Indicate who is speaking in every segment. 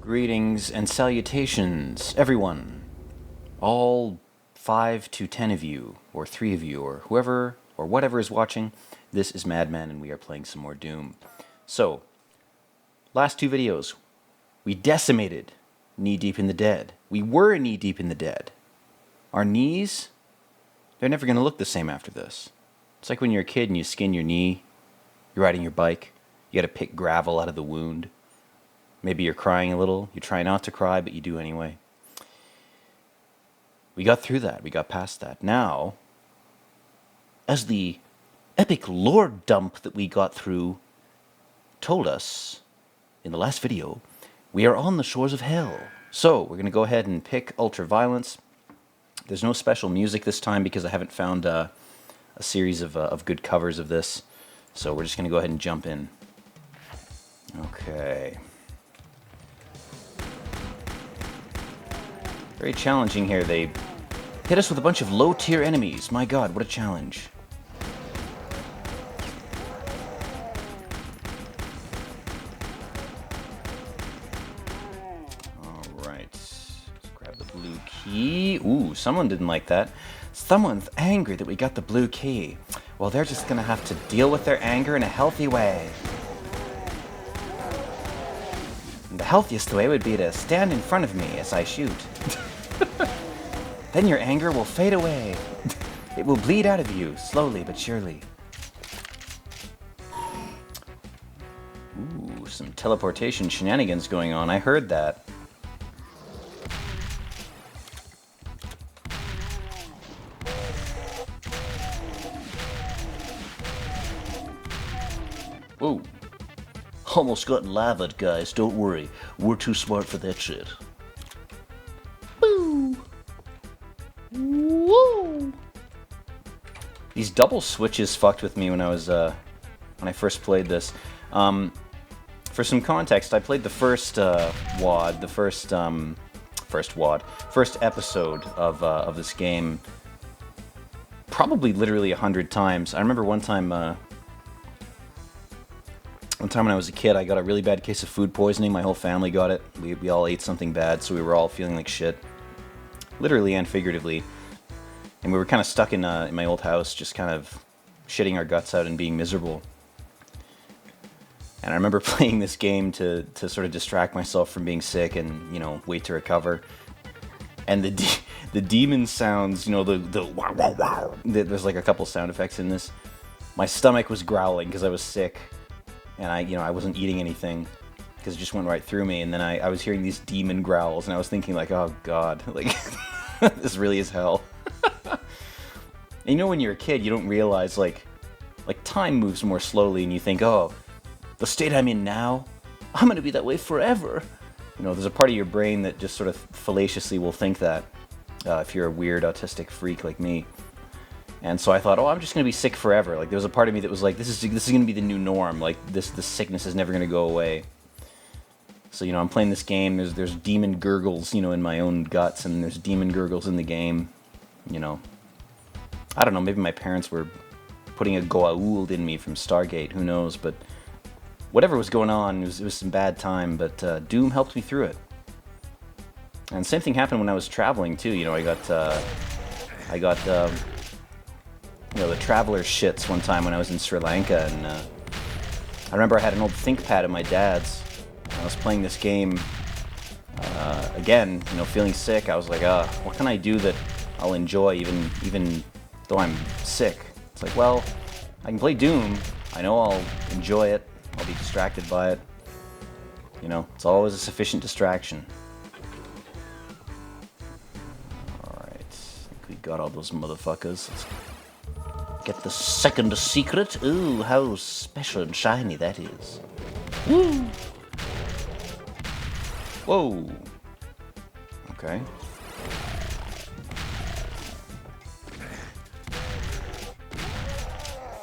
Speaker 1: Greetings and salutations, everyone. All 5 to 10 of you, or 3 of you, or whoever, or whatever is watching. This is Madman, and we are playing some more Doom. So, last 2 videos, we decimated Knee Deep in the Dead. We were knee deep in the dead. Our knees, they're never going to look the same after this. It's like when you're a kid and you skin your knee, you're riding your bike, you got to pick gravel out of the wound. Maybe you're crying a little. You try not to cry, but you do anyway. We got through that. We got past that. Now, as the epic lore dump that we got through told us in the last video, we are on the shores of hell. So, we're going to go ahead and pick Ultraviolence. There's no special music this time because I haven't found a series of good covers of this. So, we're just going to go ahead and jump in. Okay. Very challenging here. They hit us with a bunch of low-tier enemies. My god, what a challenge. Alright. Let's grab the blue key. Ooh, someone didn't like that. Someone's angry that we got the blue key. Well, they're just gonna have to deal with their anger in a healthy way. And the healthiest way would be to stand in front of me as I shoot. Then your anger will fade away. It will bleed out of you, slowly but surely. Ooh, some teleportation shenanigans going on. I heard that. Whoa. Almost got lavaed, guys. Don't worry. We're too smart for that shit. Woo! These double switches fucked with me when I was when I first played this. For some context, I played the first WOD, the first episode of this game, probably literally 100 times. I remember one time when I was a kid, I got a really bad case of food poisoning. My whole family got it. We all ate something bad, so we were all feeling like shit. Literally and figuratively. And we were kind of stuck in my old house, just kind of shitting our guts out and being miserable. And I remember playing this game to sort of distract myself from being sick and, you know, wait to recover. And the demon sounds, you know, the wow, wow, wow. There's like a couple sound effects in this. My stomach was growling because I was sick. And I wasn't eating anything because it just went right through me. And then I was hearing these demon growls, and I was thinking like, oh god, like this really is hell. And you know, when you're a kid, you don't realize like time moves more slowly, and you think, oh, the state I'm in now, I'm gonna be that way forever. You know, there's a part of your brain that just sort of fallaciously will think that if you're a weird autistic freak like me. And so I thought, oh, I'm just going to be sick forever. Like, there was a part of me that was like, this is going to be the new norm. Like, this sickness is never going to go away. So, you know, I'm playing this game. There's demon gurgles, you know, in my own guts, and there's demon gurgles in the game. You know, I don't know. Maybe my parents were putting a Goa'uld in me from Stargate. Who knows? But whatever was going on, it was some bad time. But Doom helped me through it. And the same thing happened when I was traveling too. You know, I got you know, the traveler shits one time when I was in Sri Lanka, and I remember I had an old ThinkPad of my dad's. I was playing this game again, you know, feeling sick. I was like, what can I do that I'll enjoy even though I'm sick? It's like, well, I can play Doom. I know I'll enjoy it. I'll be distracted by it. You know, it's always a sufficient distraction. Alright, I think we got all those motherfuckers. Let's get the second secret. Ooh, how special and shiny that is. Woo! Whoa. Okay.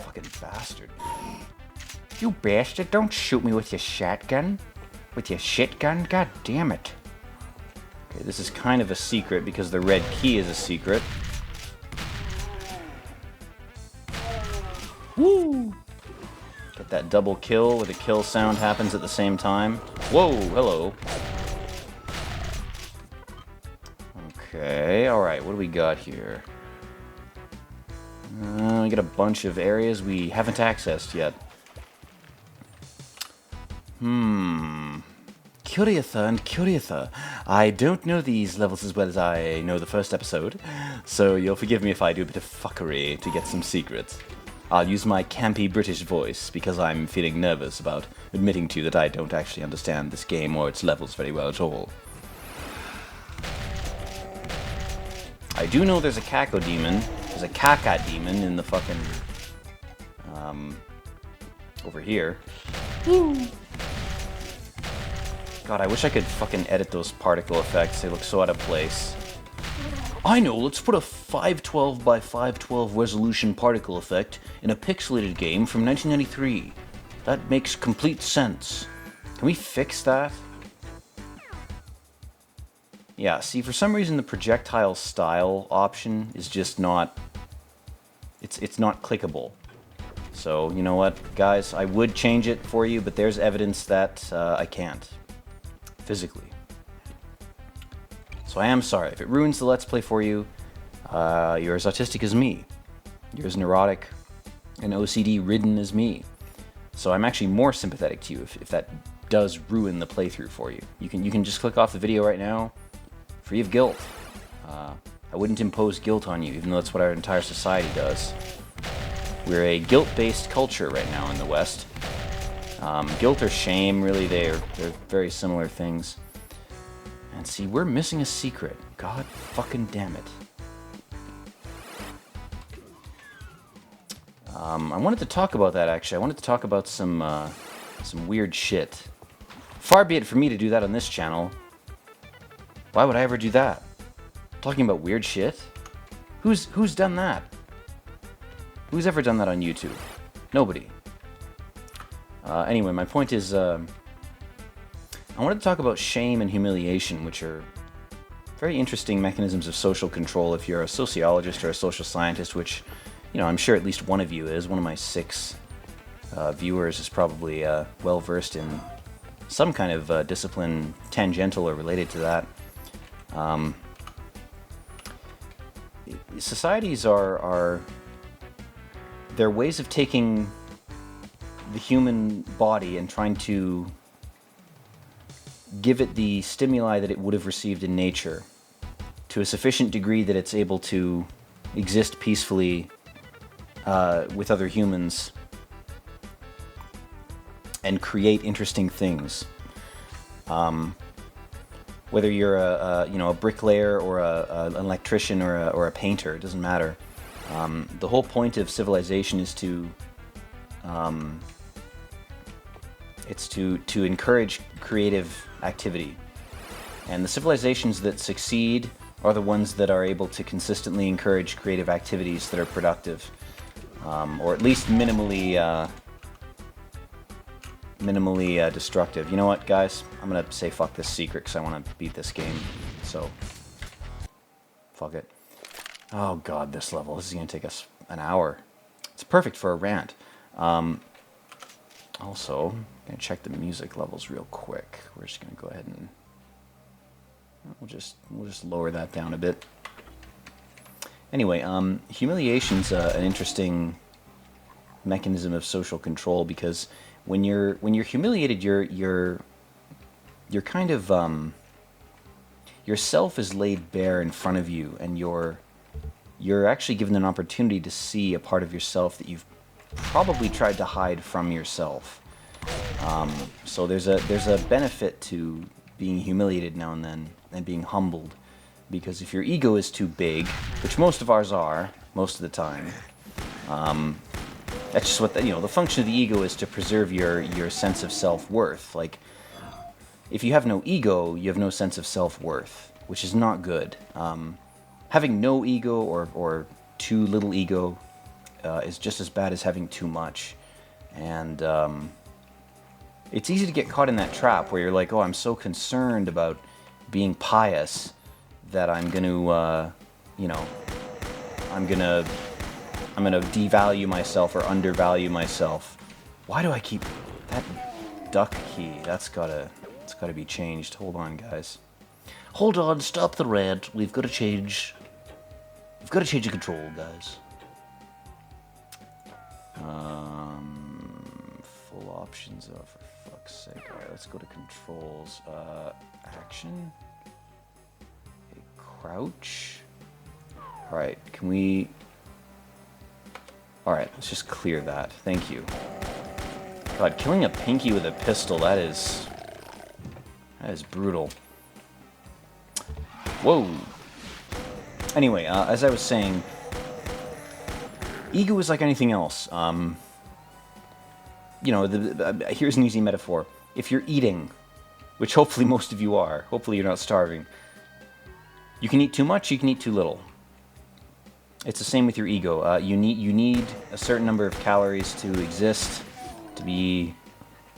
Speaker 1: Fucking bastard. You bastard, don't shoot me with your shotgun. With your shit gun? God damn it. Okay, this is kind of a secret because the red key is a secret. Woo! Get that double kill where the kill sound happens at the same time. Whoa, hello. Okay, alright, what do we got here? We got a bunch of areas we haven't accessed yet. Curiouser and curiouser. I don't know these levels as well as I know the first episode, so you'll forgive me if I do a bit of fuckery to get some secrets. I'll use my campy British voice because I'm feeling nervous about admitting to you that I don't actually understand this game or its levels very well at all. I do know there's a Kako demon. There's a Kaka demon in the fucking... over here. God, I wish I could fucking edit those particle effects. They look so out of place. I know, let's put a 512 by 512 resolution particle effect in a pixelated game from 1993. That makes complete sense. Can we fix that? Yeah, see, for some reason the projectile style option is just not... It's not clickable. So, you know what, guys, I would change it for you, but there's evidence that I can't. Physically. So I am sorry. If it ruins the Let's Play for you, you're as autistic as me. You're as neurotic and OCD-ridden as me. So I'm actually more sympathetic to you if that does ruin the playthrough for you. You can just click off the video right now, free of guilt. I wouldn't impose guilt on you, even though that's what our entire society does. We're a guilt-based culture right now in the West. Guilt or shame, really, they're very similar things. And see, we're missing a secret. God fucking damn it. I wanted to talk about that, actually. I wanted to talk about some weird shit. Far be it for me to do that on this channel. Why would I ever do that? Talking about weird shit? Who's done that? Who's ever done that on YouTube? Nobody. Anyway, my point is, I wanted to talk about shame and humiliation, which are very interesting mechanisms of social control if you're a sociologist or a social scientist, which, you know, I'm sure at least one of you is. One of my 6 viewers is probably well-versed in some kind of discipline tangential or related to that. Societies are they're ways of taking the human body and trying to give it the stimuli that it would have received in nature to a sufficient degree that it's able to exist peacefully with other humans and create interesting things. Whether you're a bricklayer or an electrician or a painter, it doesn't matter. The whole point of civilization is to encourage creative activity. And the civilizations that succeed are the ones that are able to consistently encourage creative activities that are productive, or at least minimally destructive. You know what, guys? I'm gonna say fuck this secret because I want to beat this game. So, fuck it. Oh god, this level. This is gonna take us an hour. It's perfect for a rant. Also, I'm gonna check the music levels real quick. We're just gonna go ahead and we'll just lower that down a bit. Anyway, humiliation's an interesting mechanism of social control because when you're humiliated, you're kind of yourself is laid bare in front of you, and you're actually given an opportunity to see a part of yourself that you've probably tried to hide from yourself. So there's a benefit to being humiliated now and then and being humbled, because if your ego is too big, which most of ours are most of the time, that's just what the function of the ego is, to preserve your sense of self-worth. Like, if you have no ego, you have no sense of self-worth, which is not good. Having no ego or too little ego is just as bad as having too much. And it's easy to get caught in that trap where you're like, oh, I'm so concerned about being pious that I'm going to, I'm going to devalue myself or undervalue myself. Why do I keep that duck key? It's gotta be changed. Hold on, guys. Hold on, stop the rant. We've got to change the control, guys. Full options are for fuck's sake. Alright, let's go to controls. Action. Okay, crouch. Alright, can we... Alright, let's just clear that. Thank you. God, killing a pinky with a pistol, that is brutal. Whoa. Anyway, as I was saying, ego is like anything else. Here's an easy metaphor. If you're eating, which hopefully most of you are, hopefully you're not starving, you can eat too much, you can eat too little. It's the same with your ego. You need a certain number of calories to exist, to be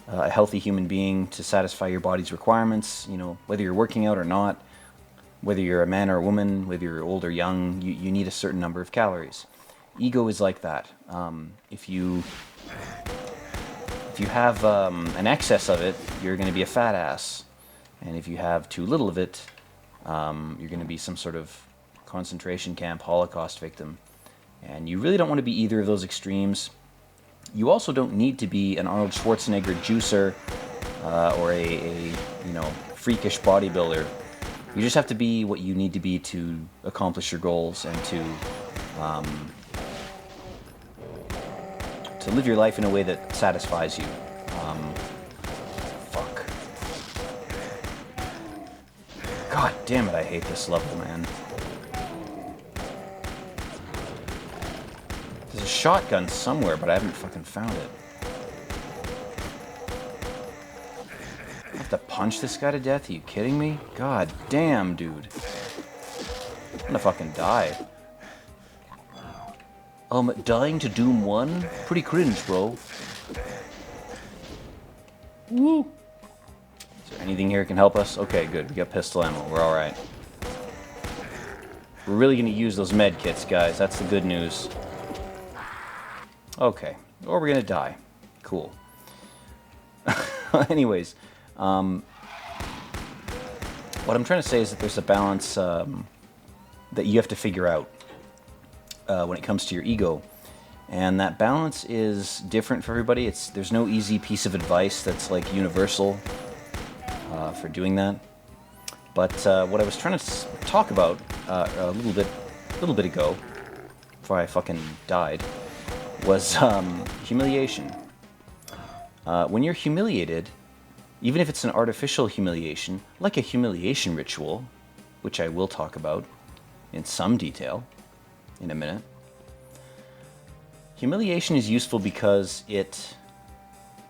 Speaker 1: a healthy human being, to satisfy your body's requirements. Whether you're working out or not, whether you're a man or a woman, whether you're old or young, you need a certain number of calories. Ego is like that. If you have an excess of it, you're going to be a fat ass. And if you have too little of it, you're going to be some sort of concentration camp Holocaust victim. And you really don't want to be either of those extremes. You also don't need to be an Arnold Schwarzenegger juicer or a freakish bodybuilder. You just have to be what you need to be to accomplish your goals and to live your life in a way that satisfies you. Fuck. God damn it, I hate this level, man. There's a shotgun somewhere, but I haven't fucking found it. I have to punch this guy to death? Are you kidding me? God damn, dude. I'm gonna fucking die. Dying to Doom 1? Pretty cringe, bro. Woo! Is there anything here that can help us? Okay, good. We got pistol ammo. We're alright. We're really gonna use those med kits, guys. That's the good news. Okay. Or we're gonna die. Cool. Anyways, what I'm trying to say is that there's a balance that you have to figure out when it comes to your ego, and that balance is different for everybody. There's no easy piece of advice that's like universal for doing that. But what I was trying to talk about a little bit ago, before I fucking died, was humiliation. When you're humiliated, even if it's an artificial humiliation, like a humiliation ritual, which I will talk about in some detail in a minute. Humiliation is useful because it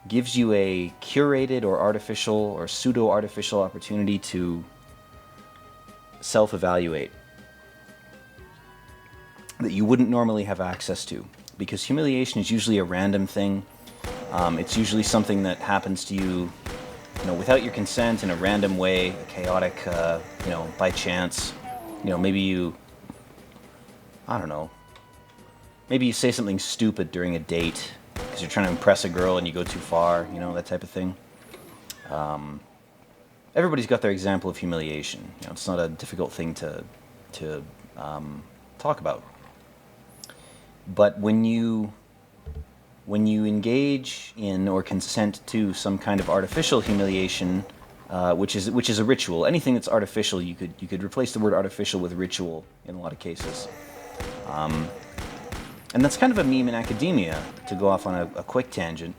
Speaker 1: gives you a curated or artificial or pseudo-artificial opportunity to self-evaluate that you wouldn't normally have access to. Because humiliation is usually a random thing. It's usually something that happens to you, without your consent, in a random way, chaotic, by chance. Maybe you... I don't know. Maybe you say something stupid during a date because you're trying to impress a girl and you go too far, that type of thing. Everybody's got their example of humiliation. It's not a difficult thing to talk about. But when you engage in or consent to some kind of artificial humiliation, which is a ritual, anything that's artificial, you could replace the word artificial with ritual in a lot of cases. And that's kind of a meme in academia, to go off on a quick tangent.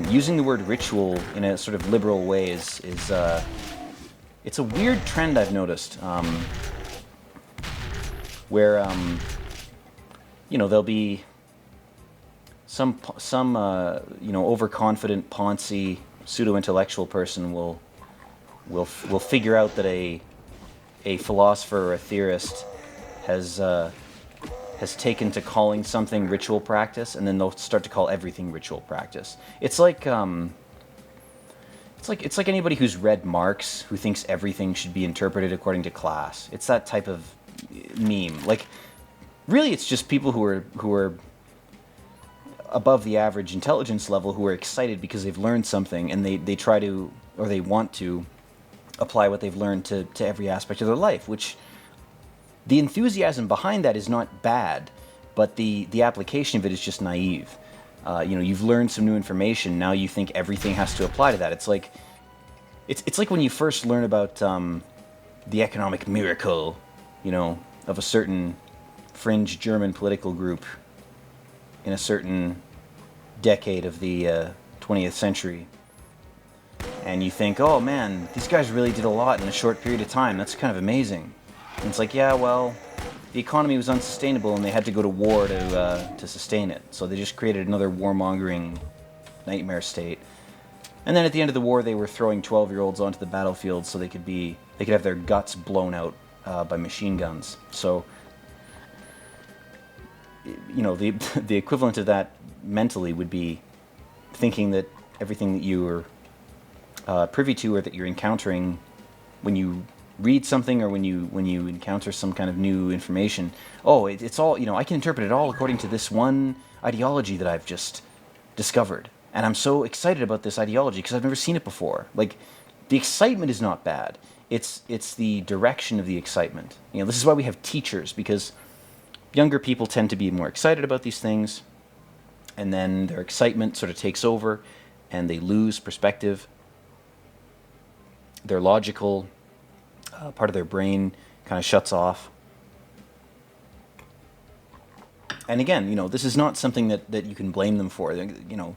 Speaker 1: Using the word ritual in a sort of liberal way is it's a weird trend I've noticed, where there'll be some overconfident, poncy, pseudo-intellectual person will figure out that a philosopher or a theorist has taken to calling something ritual practice, and then they'll start to call everything ritual practice. It's like anybody who's read Marx who thinks everything should be interpreted according to class. It's that type of meme. Like, really, it's just people who are above the average intelligence level who are excited because they've learned something, and they try to, or they want to, apply what they've learned to every aspect of their life, which the enthusiasm behind that is not bad, but the application of it is just naive. You've learned some new information, now you think everything has to apply to that. It's like when you first learn about the economic miracle, of a certain fringe German political group in a certain decade of the 20th century. And you think, oh man, these guys really did a lot in a short period of time. That's kind of amazing. And it's like, yeah, well, the economy was unsustainable and they had to go to war to sustain it. So they just created another warmongering nightmare state. And then at the end of the war, they were throwing 12-year-olds onto the battlefield so they could have their guts blown out by machine guns. So, the equivalent of that mentally would be thinking that everything that you are privy to or that you're encountering when you read something or when you encounter some kind of new information, it's all, I can interpret it all according to this one ideology that I've just discovered. And I'm so excited about this ideology because I've never seen it before. Like, the excitement is not bad. It's the direction of the excitement. This is why we have teachers, because younger people tend to be more excited about these things, and then their excitement sort of takes over, and they lose perspective. Their logical part of their brain kind of shuts off. And again, this is not something that you can blame them for. You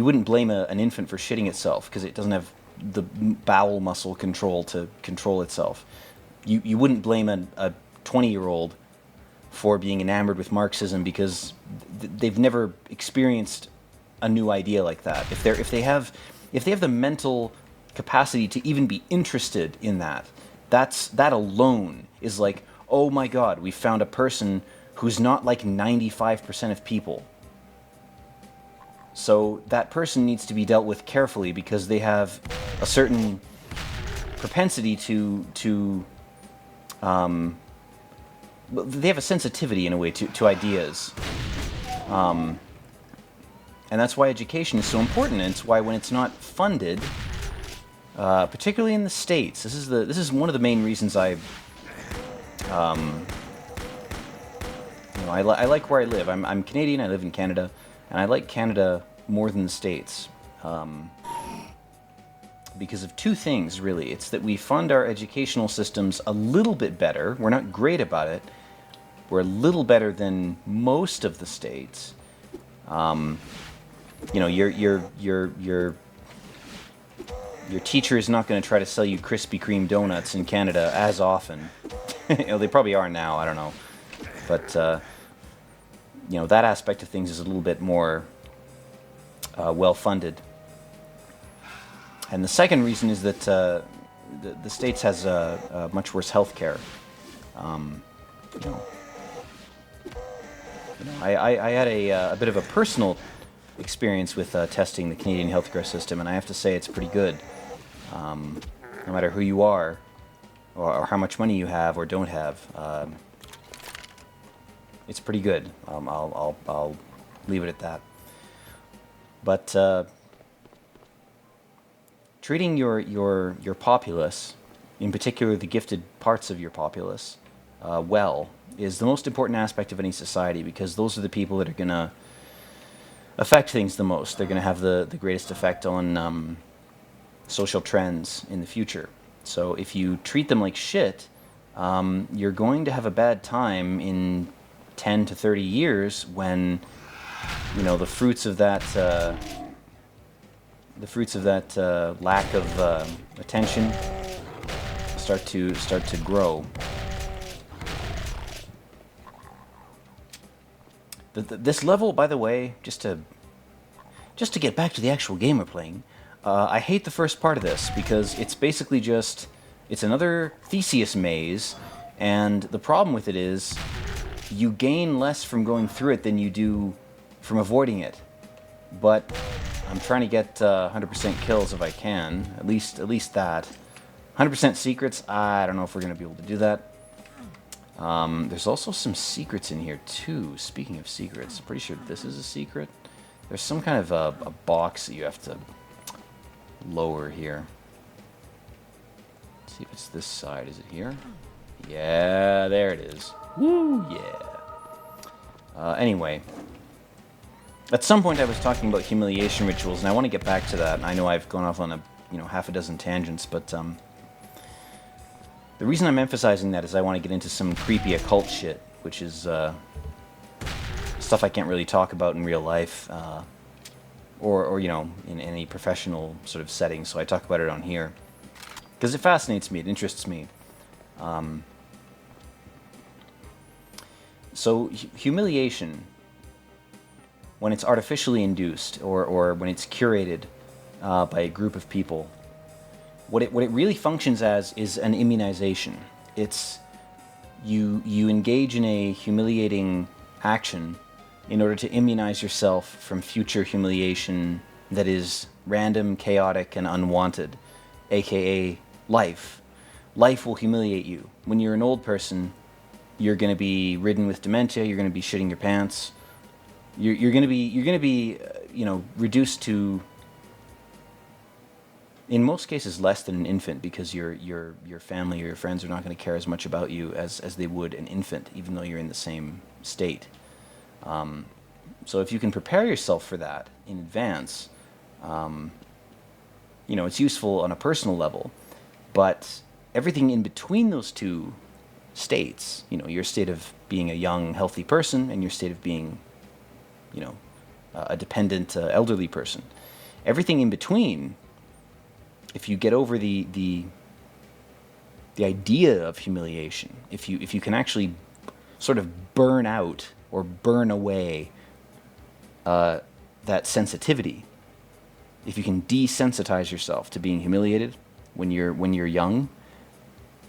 Speaker 1: wouldn't blame an infant for shitting itself because it doesn't have the bowel muscle control to control itself. You wouldn't blame a 20-year-old for being enamored with Marxism because they've never experienced a new idea like that. If they have the mental capacity to even be interested in that alone is like, oh my God, we found a person who's not like 95% of people. So that person needs to be dealt with carefully because they have a certain propensity to they have a sensitivity in a way to ideas. And that's why education is so important, and it's why when it's not funded, particularly in the States, this is one of the main reasons I like where I live. I'm Canadian, I live in Canada, and I like Canada more than the States. Because of two things, really. It's that we fund our educational systems a little bit better. We're not great about it. We're a little better than most of the states. Your teacher is not going to try to sell you Krispy Kreme donuts in Canada as often. They probably are now, I don't know. But, that aspect of things is a little bit more well-funded. And the second reason is that the States has a much worse health care. I had a bit of a personal experience with testing the Canadian healthcare system, and I have to say it's pretty good. No matter who you are, or how much money you have or don't have, it's pretty good. I'll leave it at that. But treating your populace, in particular the gifted parts of your populace, well, is the most important aspect of any society, because those are the people that are going to affect things the most. They're going to have the greatest effect on social trends in the future. So if you treat them like shit, you're going to have a bad time in 10 to 30 years when, the fruits of that lack of attention start to grow. This level, by the way, just to get back to the actual game we're playing, I hate the first part of this because it's basically it's another Theseus maze, and the problem with it is you gain less from going through it than you do from avoiding it. But I'm trying to get 100% kills if I can, at least that. 100% secrets, I don't know if we're going to be able to do that. There's also some secrets in here too. Speaking of secrets, I'm pretty sure this is a secret. There's some kind of a box that you have to lower here. Let's see if it's this side. Is it here? Yeah, there it is. Woo, yeah. Anyway, at some point I was talking about humiliation rituals, and I want to get back to that. I know I've gone off on a half a dozen tangents, but the reason I'm emphasizing that is I want to get into some creepy occult shit, which is stuff I can't really talk about in real life, or in any professional sort of setting. So I talk about it on here because it fascinates me. It interests me. So humiliation, when it's artificially induced or when it's curated by a group of people, what it really functions as is an immunization. It's you engage in a humiliating action in order to immunize yourself from future humiliation that is random, chaotic, and unwanted, aka life. Life will humiliate you. When you're an old person, you're going to be ridden with dementia. You're going to be shitting your pants. You're going to be reduced to, in most cases, less than an infant, because your family or your friends are not going to care as much about you as they would an infant, even though you're in the same state. So if you can prepare yourself for that in advance, it's useful on a personal level. But everything in between those two states, your state of being a young, healthy person and your state of being, a dependent, elderly person, everything in between, if you get over the idea of humiliation, if you can actually sort of burn out or burn away that sensitivity, if you can desensitize yourself to being humiliated when you're young,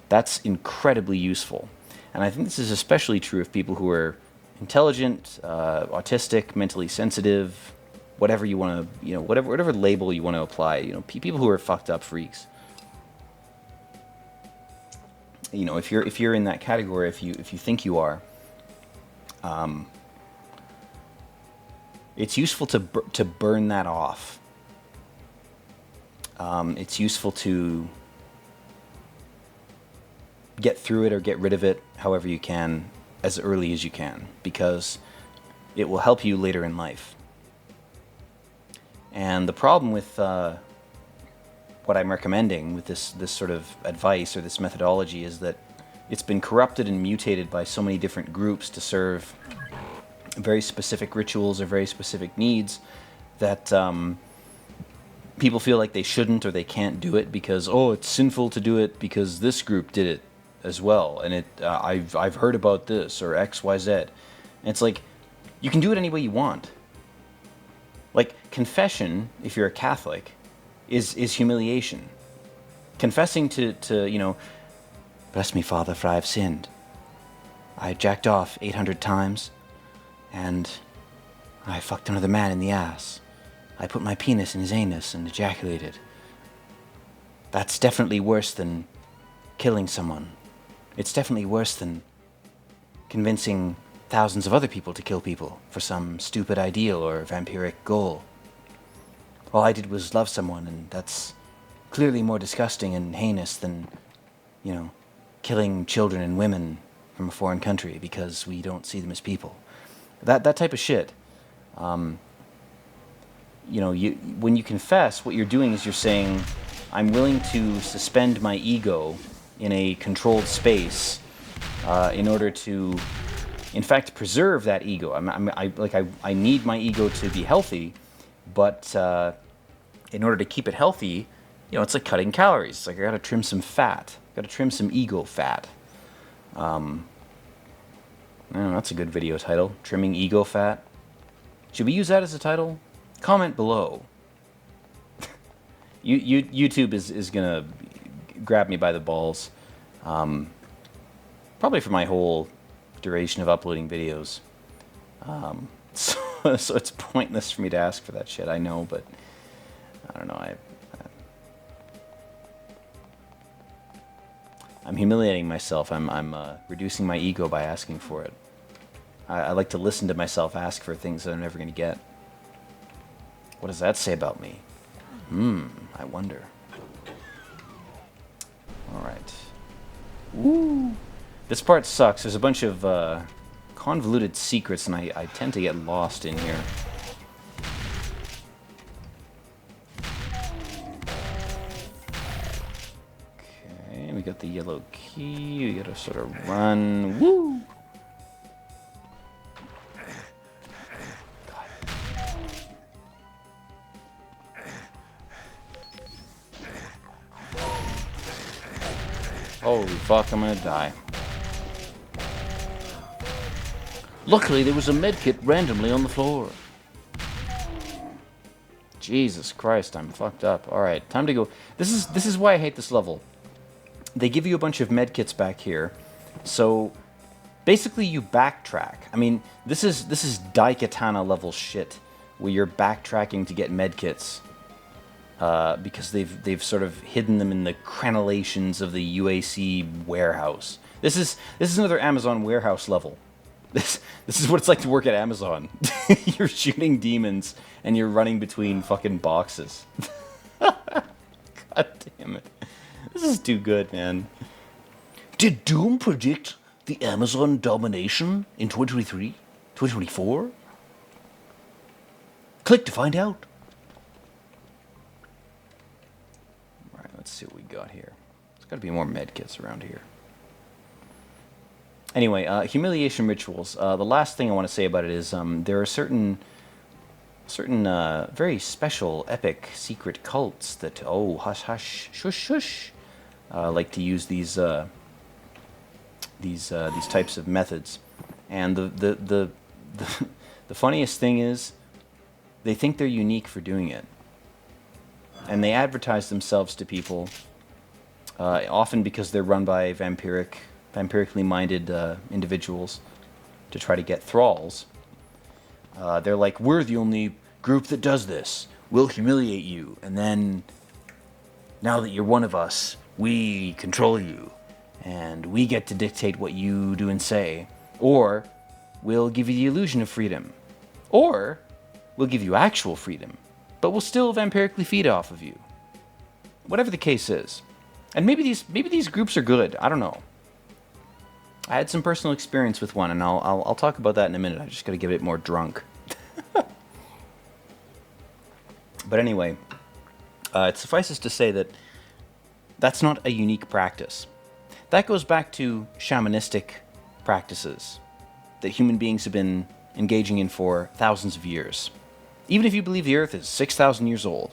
Speaker 1: that's incredibly useful. And I think this is especially true of people who are intelligent, autistic, mentally sensitive, whatever you want to, whatever label you want to apply, people who are fucked up freaks. If you're in that category, if you think you are, it's useful to burn that off. It's useful to get through it or get rid of it however you can, as early as you can, because it will help you later in life. And the problem with what I'm recommending with this sort of advice or this methodology is that it's been corrupted and mutated by so many different groups to serve very specific rituals or very specific needs that people feel like they shouldn't or they can't do it because, it's sinful to do it because this group did it as well, and I've heard about this or X, Y, Z. And it's like, you can do it any way you want. Like, confession, if you're a Catholic, is humiliation. Confessing to bless me, Father, for I have sinned. I jacked off 800 times, and I fucked another man in the ass. I put my penis in his anus and ejaculated. That's definitely worse than killing someone. It's definitely worse than convincing thousands of other people to kill people for some stupid ideal or vampiric goal. All I did was love someone, and that's clearly more disgusting and heinous than, killing children and women from a foreign country because we don't see them as people. That type of shit. When you confess, what you're doing is you're saying, I'm willing to suspend my ego in a controlled space in order to, in fact, preserve that ego. I need my ego to be healthy, but in order to keep it healthy, it's like cutting calories. It's like I got to trim some fat. Got to trim some ego fat. That's a good video title. Trimming ego fat. Should we use that as a title? Comment below. YouTube is gonna grab me by the balls. Probably for my whole duration of uploading videos. So it's pointless for me to ask for that shit. I know, but I don't know. I'm humiliating myself. I'm reducing my ego by asking for it. I like to listen to myself ask for things that I'm never going to get. What does that say about me? I wonder. All right. Woo! This part sucks. There's a bunch of convoluted secrets, and I tend to get lost in here. Okay, we got the yellow key. We gotta sort of run. Woo! Holy fuck, I'm gonna die. Luckily, there was a medkit randomly on the floor. Jesus Christ, I'm fucked up. Alright, time to go. This is why I hate this level. They give you a bunch of medkits back here, so basically you backtrack. I mean, this is Daikatana level shit, where you're backtracking to get medkits. Because they've sort of hidden them in the crenellations of the UAC warehouse. This is another Amazon warehouse level. This is what it's like to work at Amazon. You're shooting demons and you're running between fucking boxes. God damn it. This is too good, man. Did Doom predict the Amazon domination in 2023? 2024? Click to find out. Alright, let's see what we got here. There's got to be more medkits around here. Anyway, humiliation rituals. The last thing I want to say about it is there are certain very special, epic, secret cults that, oh, hush, hush, shush, shush, like to use these types of methods. And the funniest thing is, they think they're unique for doing it, and they advertise themselves to people, often because they're run by vampirically minded individuals to try to get thralls. They're like, we're the only group that does this. We'll humiliate you, and then, now that you're one of us, we control you, and we get to dictate what you do and say. Or, we'll give you the illusion of freedom. Or, we'll give you actual freedom, but we'll still vampirically feed off of you. Whatever the case is. And maybe these groups are good, I don't know. I had some personal experience with one, and I'll talk about that in a minute. I just got to get a bit more drunk. But anyway, it suffices to say that that's not a unique practice. That goes back to shamanistic practices that human beings have been engaging in for thousands of years. Even if you believe the Earth is 6,000 years old,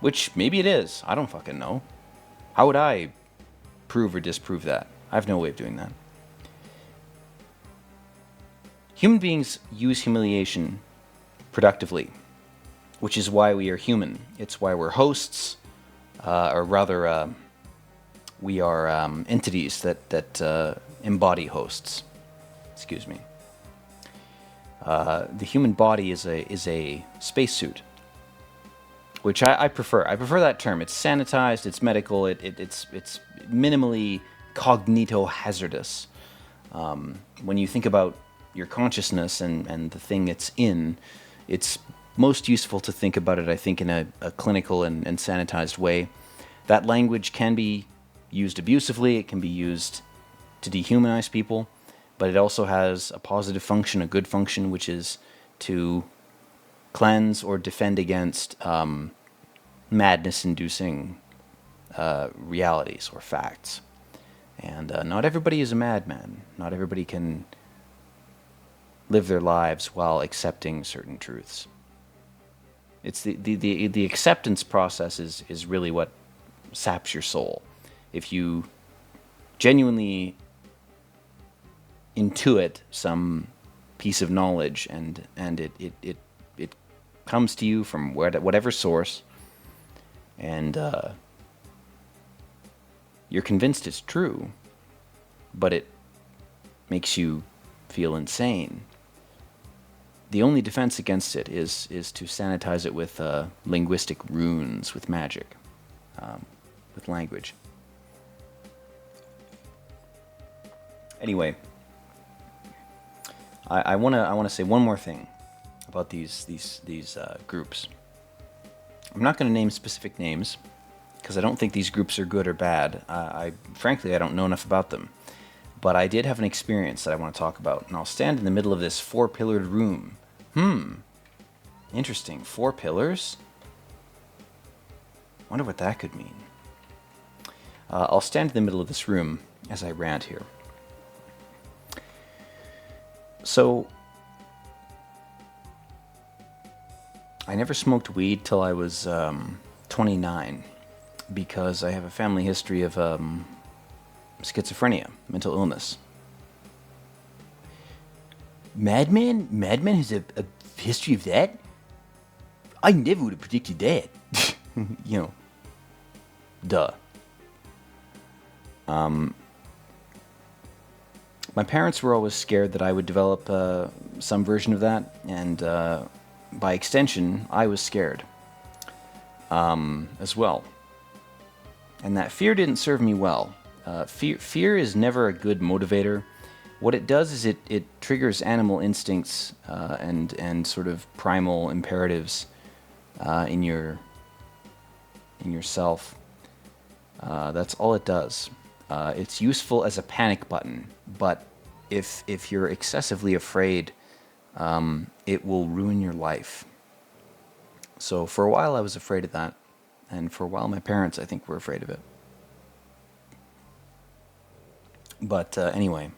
Speaker 1: which maybe it is, I don't fucking know. How would I prove or disprove that? I have no way of doing that. Human beings use humiliation productively, which is why we are human. It's why we're hosts, or rather, we are entities that embody hosts. Excuse me. The human body is a spacesuit, which I prefer. I prefer that term. It's sanitized. It's medical. It's minimally cognito-hazardous. When you think about your consciousness and the thing it's in, it's most useful to think about it, I think, in a clinical and sanitized way. That language can be used abusively. It can be used to dehumanize people, but it also has a positive function, a good function, which is to cleanse or defend against madness-inducing realities or facts. And not everybody is a madman. Not everybody can live their lives while accepting certain truths. It's the acceptance process is really what saps your soul. If you genuinely intuit some piece of knowledge and it comes to you from whatever source, and you're convinced it's true, but it makes you feel insane, the only defense against it is to sanitize it with linguistic runes, with magic, with language. Anyway, I wanna say one more thing about these groups. I'm not going to name specific names, because I don't think these groups are good or bad. Frankly, I don't know enough about them. But I did have an experience that I want to talk about, and I'll stand in the middle of this 4-pillared room. Interesting. 4 pillars? Wonder what that could mean. I'll stand in the middle of this room as I rant here. So, I never smoked weed till I was 29 because I have a family history of schizophrenia, mental illness. Madman? Madman has a history of that? I never would have predicted that. You know, duh. My parents were always scared that I would develop some version of that, and by extension, I was scared as well. And that fear didn't serve me well. Fear is never a good motivator. What it does is it triggers animal instincts and sort of primal imperatives in yourself. That's all it does. It's useful as a panic button, but if you're excessively afraid, it will ruin your life. So for a while I was afraid of that, and for a while my parents, I think, were afraid of it. But anyway,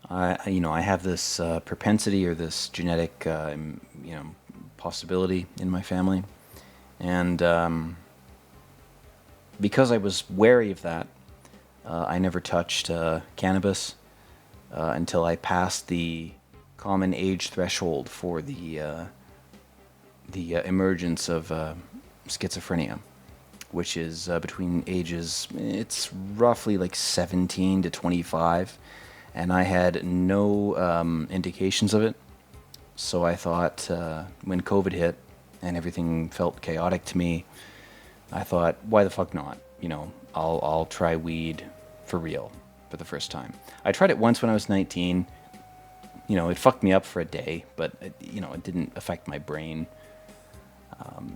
Speaker 1: I have this propensity or this genetic, possibility in my family, and because I was wary of that, I never touched cannabis until I passed the common age threshold for the emergence of schizophrenia, which is between ages, it's roughly like 17 to 25, and I had no indications of it. So I thought when COVID hit and everything felt chaotic to me, I thought, why the fuck not? I'll try weed for real for the first time. I tried it once when I was 19. It fucked me up for a day, but it didn't affect my brain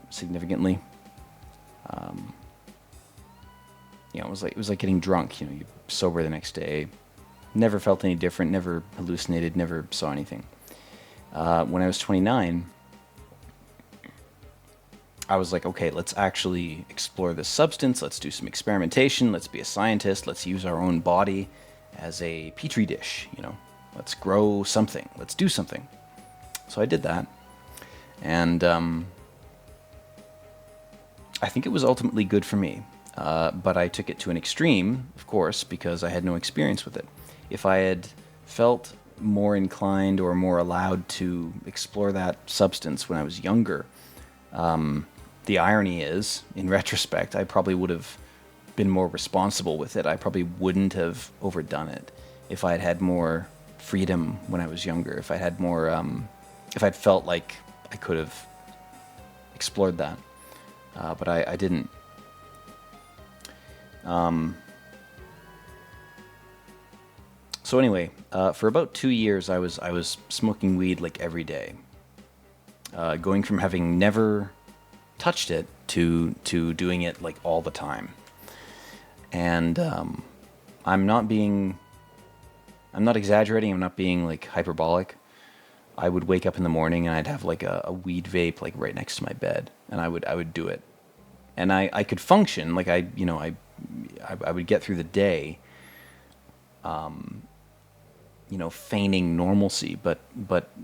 Speaker 1: significantly. It was like getting drunk. You sober the next day. Never felt any different. Never hallucinated. Never saw anything. When I was 29, I was like, okay, let's actually explore this substance. Let's do some experimentation. Let's be a scientist. Let's use our own body as a petri dish. Let's grow something. Let's do something. So I did that, and I think it was ultimately good for me. But I took it to an extreme, of course, because I had no experience with it. If I had felt more inclined or more allowed to explore that substance when I was younger, the irony is, in retrospect, I probably would have been more responsible with it. I probably wouldn't have overdone it if I had had more freedom when I was younger. If I had more, if I'd felt like I could have explored that, but I didn't. So anyway, for about 2 years, I was smoking weed like every day, going from having never touched it to doing it like all the time. And I'm not exaggerating. I'm not being like hyperbolic. I would wake up in the morning and I'd have like a weed vape like right next to my bed, and I would do it, and I could function like I would get through the day, feigning normalcy, but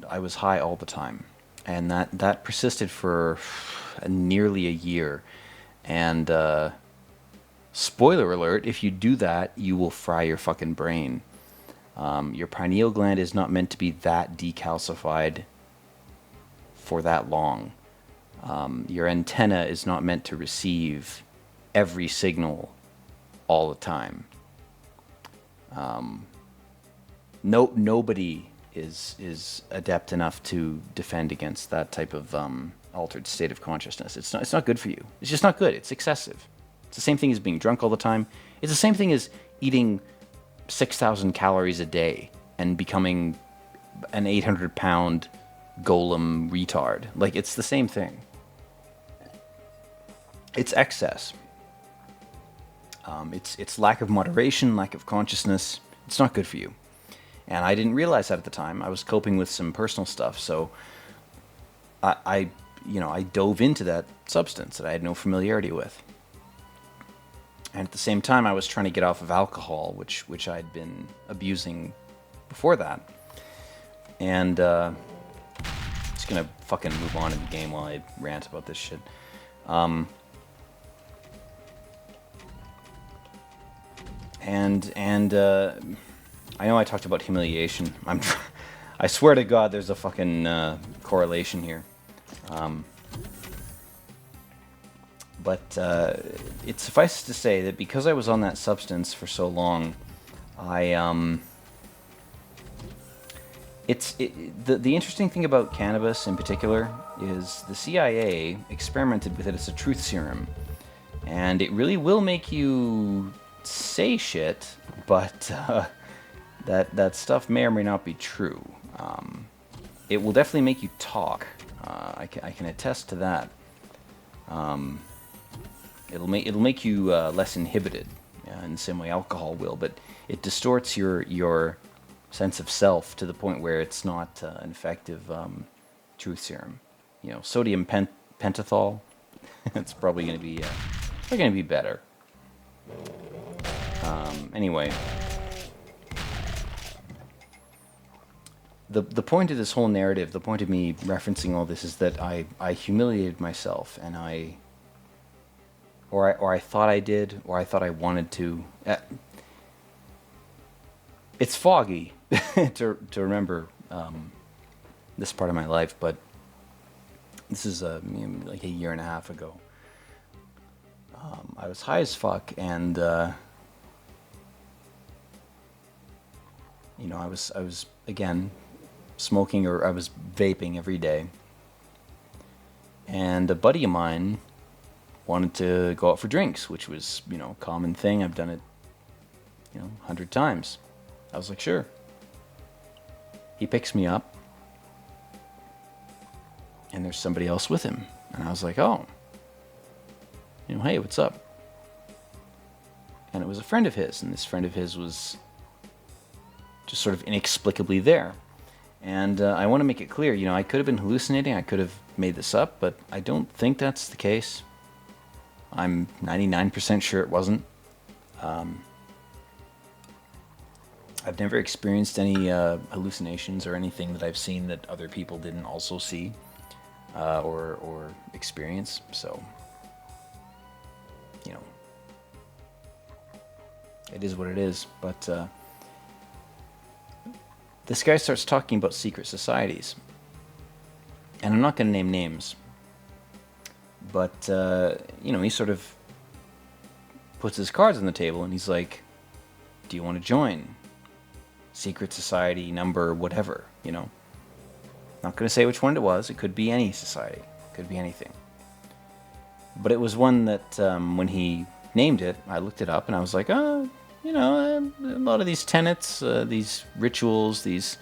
Speaker 1: I was high all the time, and that persisted for nearly a year. And spoiler alert: if you do that, you will fry your fucking brain. Your pineal gland is not meant to be that decalcified for that long. Your antenna is not meant to receive every signal all the time. Nobody is adept enough to defend against that type of altered state of consciousness. It's not good for you. It's just not good. It's excessive. It's the same thing as being drunk all the time. It's the same thing as eating 6,000 calories a day and becoming an 800-pound golem retard. Like, it's the same thing. It's excess. It's lack of moderation, lack of consciousness. It's not good for you. And I didn't realize that at the time. I was coping with some personal stuff, so I dove into that substance that I had no familiarity with. And at the same time, I was trying to get off of alcohol, which I'd been abusing before that. And just gonna fucking move on in the game while I rant about this shit. I know I talked about humiliation. I swear to God, there's a fucking correlation here. But it suffices to say that because I was on that substance for so long, the interesting thing about cannabis in particular is the CIA experimented with it as a truth serum, and it really will make you say shit, but that stuff may or may not be true. It will definitely make you talk. I can attest to that. It'll make you less inhibited in the same way alcohol will, but it distorts your sense of self to the point where it's not an effective truth serum. Sodium pentothal. It's probably going to be better. Anyway, the point of this whole narrative, the point of me referencing all this, is that I humiliated myself, and I thought I did, or I thought I wanted to. It's foggy to remember this part of my life, but this is like a year and a half ago. I was high as fuck, and I was again smoking, or I was vaping every day, and a buddy of mine wanted to go out for drinks, which was a common thing. I've done it 100 times. I was like, sure. He picks me up, and there's somebody else with him, and I was like, oh, hey, what's up? And it was a friend of his, and this friend of his was just sort of inexplicably there. And I want to make it clear, I could have been hallucinating, I could have made this up, but I don't think that's the case. I'm 99% sure it wasn't. I've never experienced any hallucinations or anything that I've seen that other people didn't also see or experience, so it is what it is. But this guy starts talking about secret societies, and I'm not going to name names, but he sort of puts his cards on the table, and he's like, do you want to join secret society number whatever? Not going to say which one it was. It could be any society, it could be anything, but it was one that when he named it, I looked it up, and I was like, a lot of these tenets, these rituals, these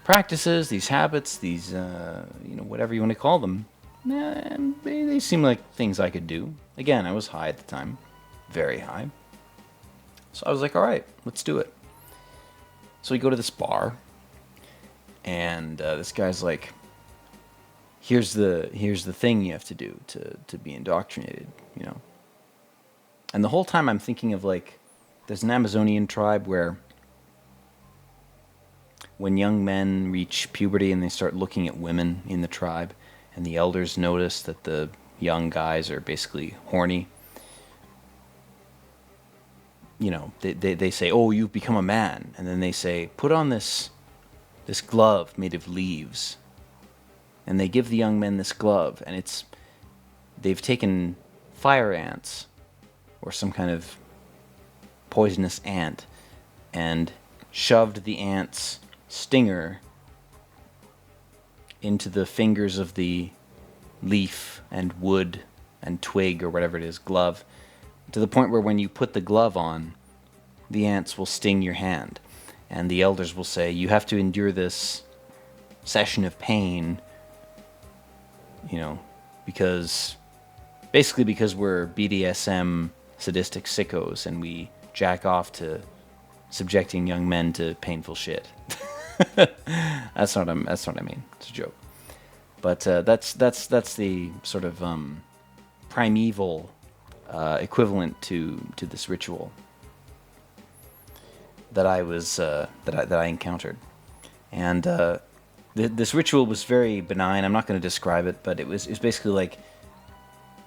Speaker 1: practices, these habits, these, whatever you want to call them, they seem like things I could do. Again, I was high at the time, very high. So I was like, all right, let's do it. So we go to this bar, and this guy's like, here's the thing you have to do to be indoctrinated, And the whole time I'm thinking of, like, there's an Amazonian tribe where when young men reach puberty and they start looking at women in the tribe, and the elders notice that the young guys are basically horny, they say, oh, you've become a man. And then they say, put on this glove made of leaves. And they give the young men this glove, and they've taken fire ants or some kind of poisonous ant and shoved the ant's stinger into the fingers of the leaf and wood and twig or whatever it is, glove, to the point where when you put the glove on, the ants will sting your hand. And the elders will say, you have to endure this session of pain you know, because we're BDSM sadistic sickos and we jack off to subjecting young men to painful shit. That's what I mean. It's a joke. But that's the sort of primeval equivalent to this ritual that I was that I encountered, and this ritual was very benign. I'm not going to describe it, but it was basically like,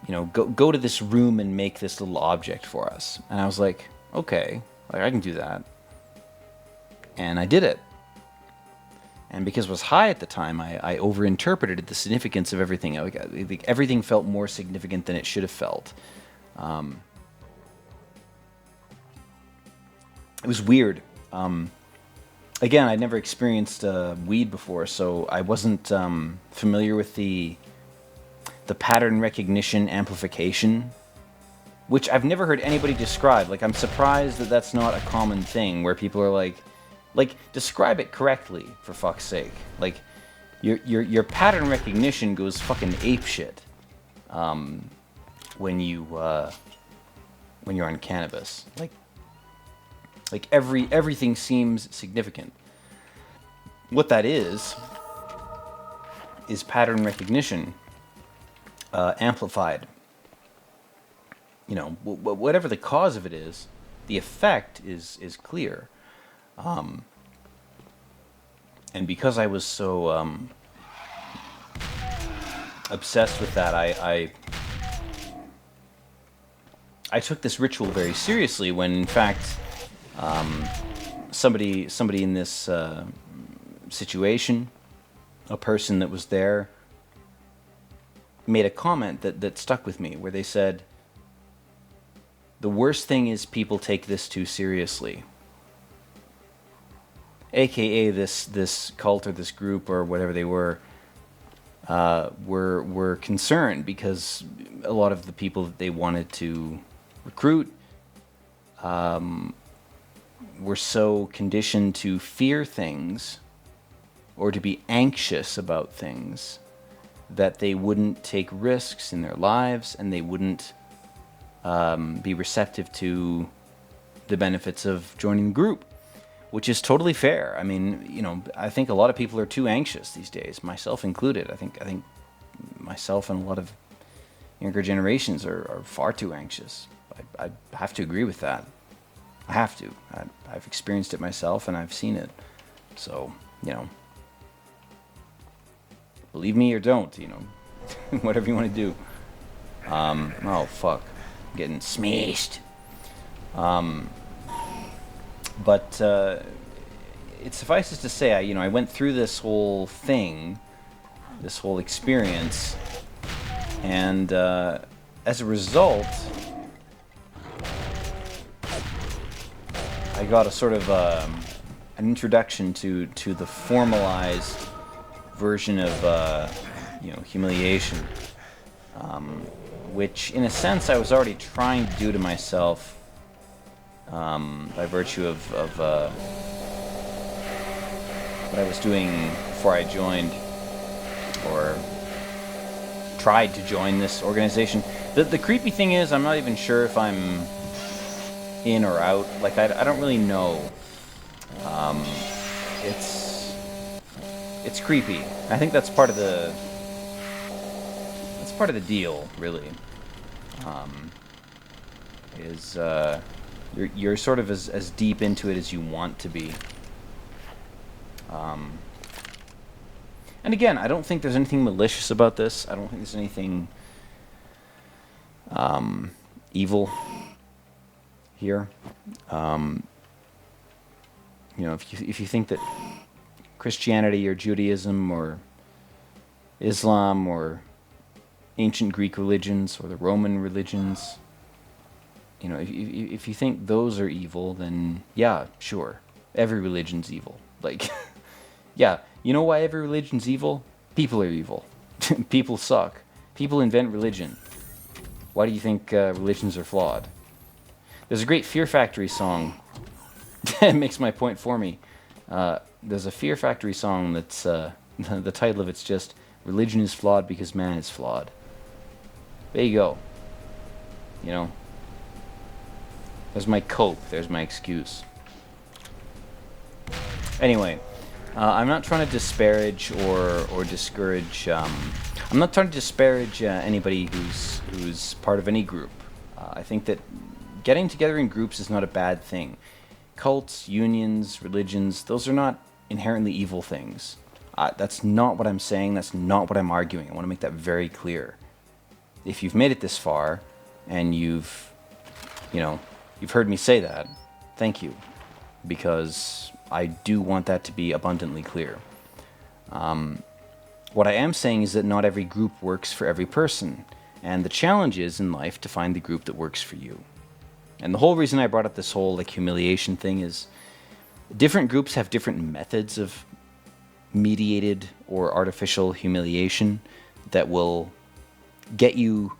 Speaker 1: you know, go to this room and make this little object for us. And I was like, okay, like I can do that, and I did it. And because I was high at the time, I overinterpreted the significance of everything. Everything felt more significant than it should have felt. It was weird. Again, I'd never experienced weed before, so I wasn't familiar with the pattern recognition amplification, which I've never heard anybody describe. Like, I'm surprised that that's not a common thing where people are like, describe it correctly, for fuck's sake. Like, your pattern recognition goes fucking apeshit when you're on cannabis. Like everything seems significant. What that is pattern recognition amplified. You know, whatever the cause of it is, the effect is clear. And because I was so obsessed with that, I took this ritual very seriously. When in fact, somebody in this situation, a person that was there, made a comment that stuck with me, where they said, "The worst thing is people take this too seriously." AKA this cult or this group or whatever they were concerned because a lot of the people that they wanted to recruit were so conditioned to fear things or to be anxious about things that they wouldn't take risks in their lives, and they wouldn't be receptive to the benefits of joining the group. Which is totally fair. I mean, you know, I think a lot of people are too anxious these days, myself included. I think myself and a lot of younger generations are far too anxious. I have to agree with that. I have to. I've experienced it myself and I've seen it. So, you know, believe me or don't, you know, whatever you want to do. Oh, fuck. I'm getting smashed. But it suffices to say, I went through this whole thing, this whole experience, and as a result, I got a sort of an introduction to the formalized version of humiliation, which in a sense I was already trying to do to myself. By virtue of what I was doing before I joined or tried to join this organization. The creepy thing is, I'm not even sure if I'm in or out. Like, I don't really know. It's creepy. I think that's part of the deal, really. You're sort of as deep into it as you want to be. And again, I don't think there's anything malicious about this. I don't think there's anything evil here. If you think that Christianity or Judaism or Islam or ancient Greek religions or the Roman religions, if you think those are evil, then yeah, sure. Every religion's evil. Like, yeah, you know why every religion's evil? People are evil. People suck. People invent religion. Why do you think religions are flawed? There's a great Fear Factory song that makes my point for me. There's a Fear Factory song that's, the title of it's just, Religion is flawed because man is flawed. There you go. You know, there's my cope. There's my excuse. Anyway, I'm not trying to disparage or discourage. I'm not trying to disparage anybody who's part of any group. I think that getting together in groups is not a bad thing. Cults, unions, religions, those are not inherently evil things. That's not what I'm saying. That's not what I'm arguing. I want to make that very clear. If you've made it this far, and you've heard me say that, thank you, because I do want that to be abundantly clear. What I am saying is that not every group works for every person, and the challenge is in life to find the group that works for you. And the whole reason I brought up this whole humiliation thing is different groups have different methods of mediated or artificial humiliation that will get you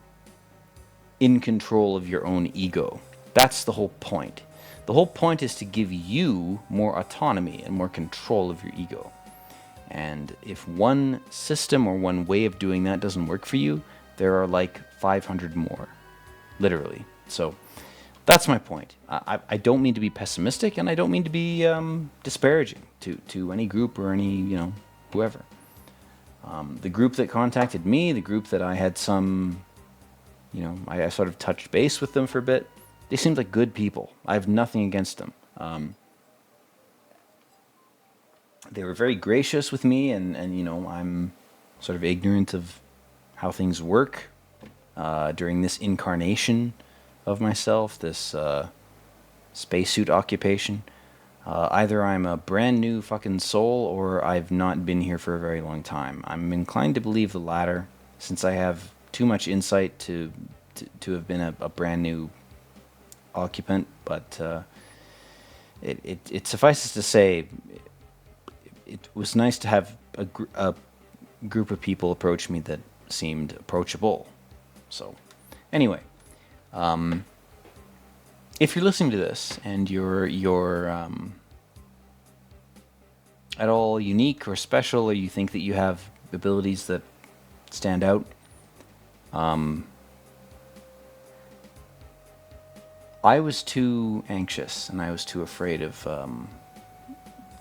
Speaker 1: in control of your own ego. That's the whole point. The whole point is to give you more autonomy and more control of your ego. And if one system or one way of doing that doesn't work for you, there are like 500 more, literally. So that's my point. I don't mean to be pessimistic, and I don't mean to be disparaging to any group or any, whoever. The group that contacted me, the group that I had some, I sort of touched base with them for a bit. They seemed like good people. I have nothing against them. They were very gracious with me, and I'm sort of ignorant of how things work during this incarnation of myself, this spacesuit occupation. Either I'm a brand new fucking soul, or I've not been here for a very long time. I'm inclined to believe the latter, since I have too much insight to have been a brand new occupant. But it suffices to say, it was nice to have a group of people approach me that seemed approachable. So, anyway, if you're listening to this and you're at all unique or special, or you think that you have abilities that stand out, I was too anxious and I was too afraid of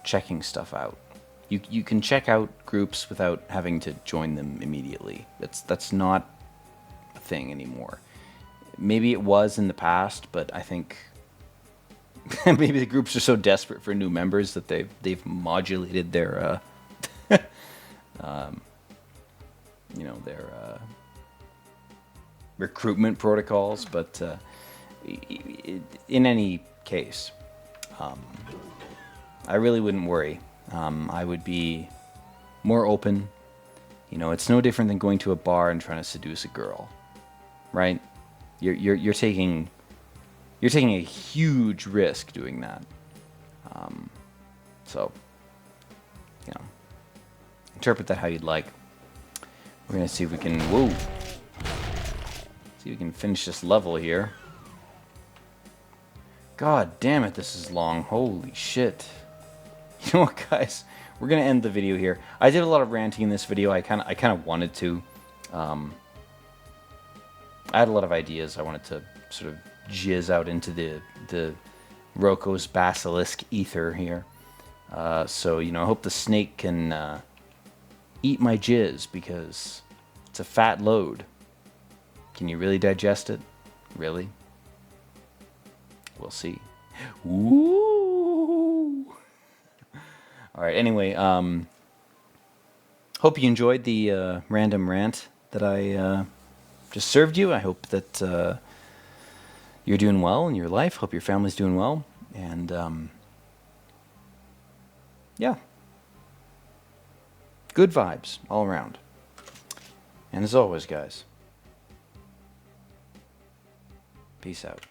Speaker 1: checking stuff out. You can check out groups without having to join them immediately. That's not a thing anymore. Maybe it was in the past, but I think maybe the groups are so desperate for new members that they've modulated their their recruitment protocols. But in any case, I really wouldn't worry. I would be more open. It's no different than going to a bar and trying to seduce a girl, right? You're taking a huge risk doing that. So, interpret that how you'd like. We're gonna see if we can finish this level here. God damn it, this is long. Holy shit. You know what, guys? We're gonna end the video here. I did a lot of ranting in this video. I kind of wanted to. I had a lot of ideas. I wanted to sort of jizz out into the Roko's basilisk ether here. So I hope the snake can eat my jizz, because it's a fat load. Can you really digest it? Really? We'll see. Ooh. All right. Anyway, hope you enjoyed the random rant that I just served you. I hope that you're doing well in your life. Hope your family's doing well. And yeah, good vibes all around. And as always, guys, peace out.